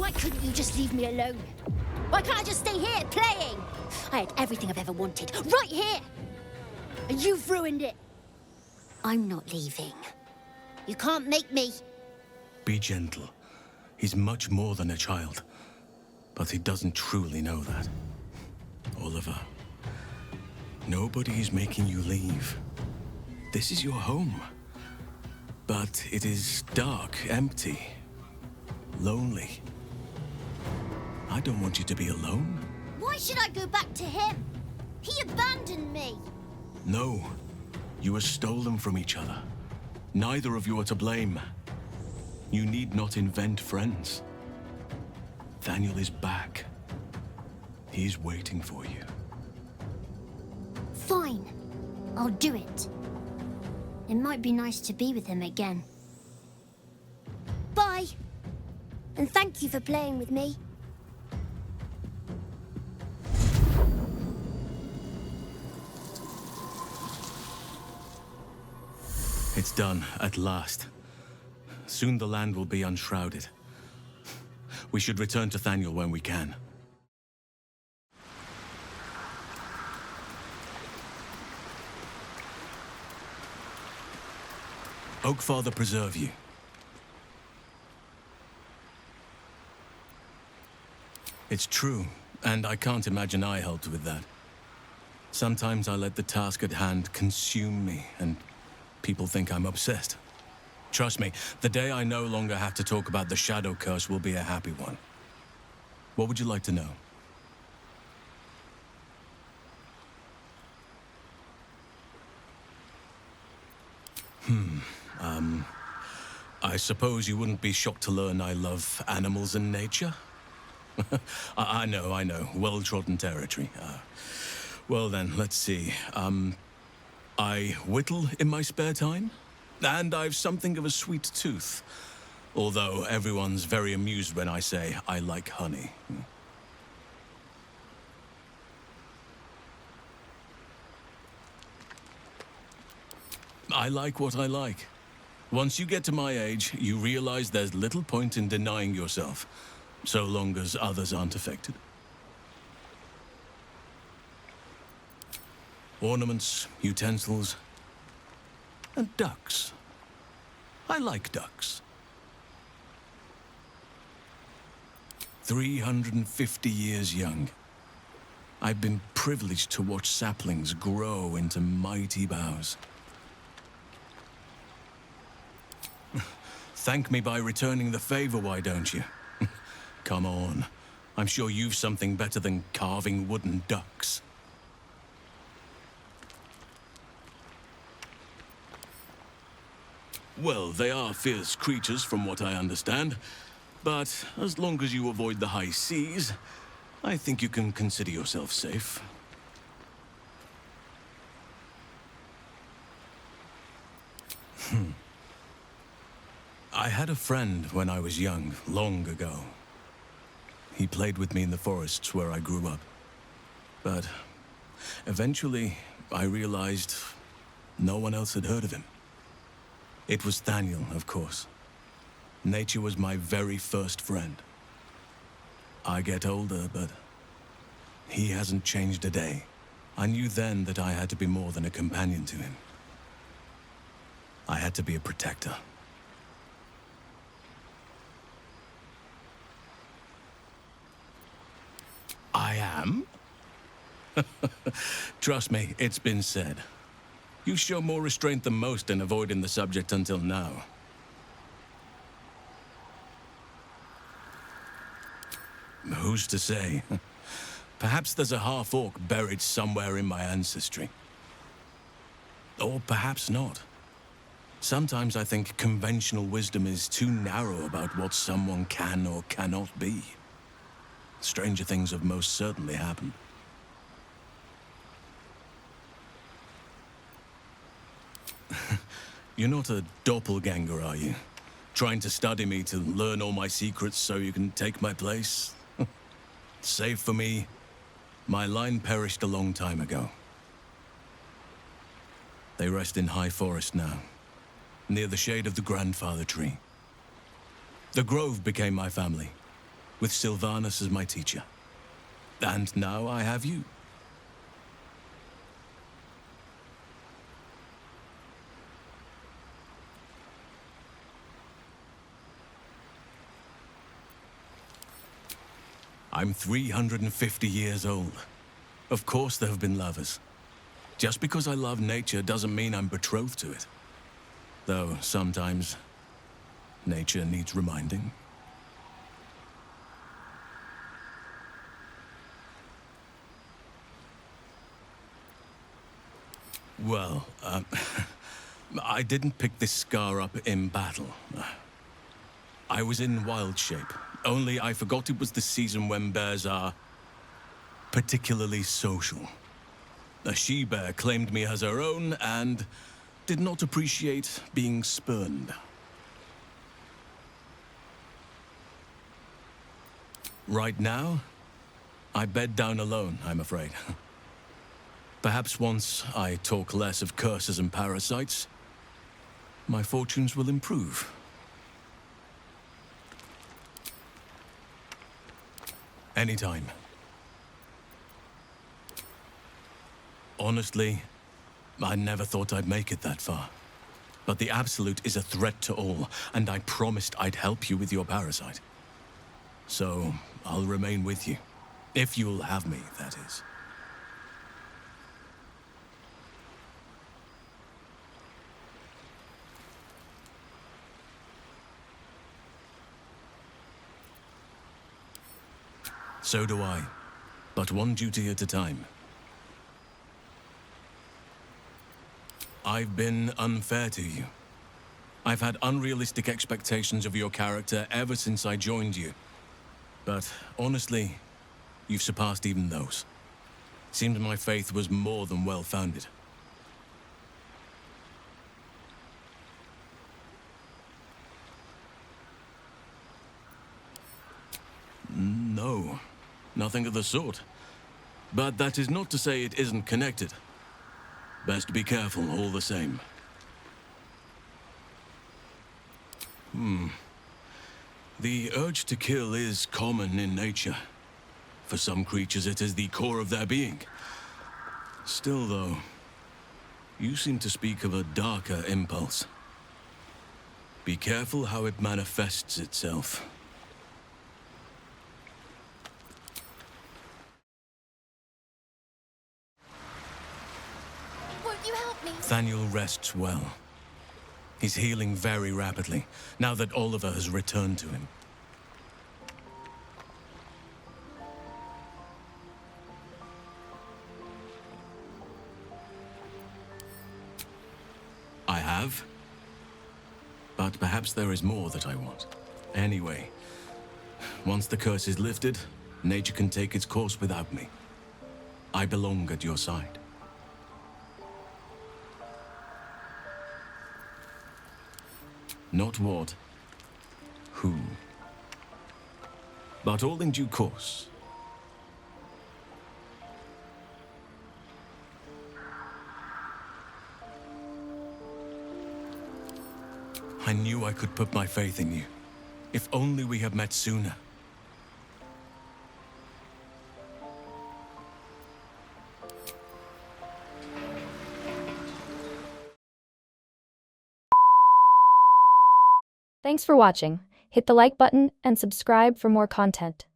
Why couldn't you just leave me alone? Why can't I just stay here, playing? I had everything I've ever wanted, right here! And you've ruined it. I'm not leaving. You can't make me. Be gentle. He's much more than a child. But he doesn't truly know that. Oliver, nobody's making you leave. This is your home. But it is dark, empty, lonely. I don't want you to be alone. Why should I go back to him? He abandoned me. No. You were stolen from each other. Neither of you are to blame. You need not invent friends. Daniel is back. He's waiting for you. Fine. I'll do it. It might be nice to be with him again. Bye. And thank you for playing with me. It's done, at last. Soon the land will be unshrouded. We should return to Thaniel when we can. Oakfather preserve you. It's true, and I can't imagine I helped with that. Sometimes I let the task at hand consume me, and people think I'm obsessed. Trust me, the day I no longer have to talk about the shadow curse will be a happy one. What would you like to know? I suppose you wouldn't be shocked to learn I love animals and nature? I know. Well-trodden territory. Well then, let's see. I whittle in my spare time, and I've something of a sweet tooth. Although everyone's very amused when I say I like honey. I like what I like. Once you get to my age, you realize there's little point in denying yourself, so long as others aren't affected. Ornaments, utensils, and ducks. I like ducks. 350 years young. I've been privileged to watch saplings grow into mighty boughs. Thank me by returning the favor, why don't you? Come on. I'm sure you've something better than carving wooden ducks. Well, they are fierce creatures from what I understand. But as long as you avoid the high seas, I think you can consider yourself safe. I had a friend when I was young, long ago. He played with me in the forests where I grew up. But eventually, I realized no one else had heard of him. It was Thaniel, of course. Nature was my very first friend. I get older, but he hasn't changed a day. I knew then that I had to be more than a companion to him. I had to be a protector. I am? Trust me, it's been said. You show more restraint than most in avoiding the subject until now. Who's to say? Perhaps there's a half-orc buried somewhere in my ancestry. Or perhaps not. Sometimes I think conventional wisdom is too narrow about what someone can or cannot be. Stranger things have most certainly happened. You're not a doppelganger, are you? Trying to study me to learn all my secrets so you can take my place? Save for me, my line perished a long time ago. They rest in high forest now, near the shade of the grandfather tree. The grove became my family. with Sylvanus as my teacher. And now I have you. I'm 350 years old. Of course there have been lovers. Just because I love nature doesn't mean I'm betrothed to it. Though sometimes nature needs reminding. Well, I didn't pick this scar up in battle. I was in wild shape, only I forgot it was the season when bears are particularly social. A she-bear claimed me as her own and did not appreciate being spurned. Right now, I bed down alone, I'm afraid. Perhaps once I talk less of curses and parasites, my fortunes will improve. Anytime. Honestly, I never thought I'd make it that far. But the Absolute is a threat to all, and I promised I'd help you with your parasite. So, I'll remain with you. If you'll have me, that is. So do I. But one duty at a time. I've been unfair to you. I've had unrealistic expectations of your character ever since I joined you. But honestly, you've surpassed even those. Seems my faith was more than well-founded. No, nothing of the sort. But that is not to say it isn't connected. Best be careful all the same. The urge to kill is common in nature. For some creatures, it is the core of their being. Still, though, you seem to speak of a darker impulse. Be careful how it manifests itself. Won't you help me? Nathaniel rests well. He's healing very rapidly, now that Oliver has returned to him. I have. But perhaps there is more that I want. Anyway, once the curse is lifted, nature can take its course without me. I belong at your side. Not what, who, but all in due course. I knew I could put my faith in you. If only we had met sooner. Thanks for watching. Hit the like button and subscribe for more content.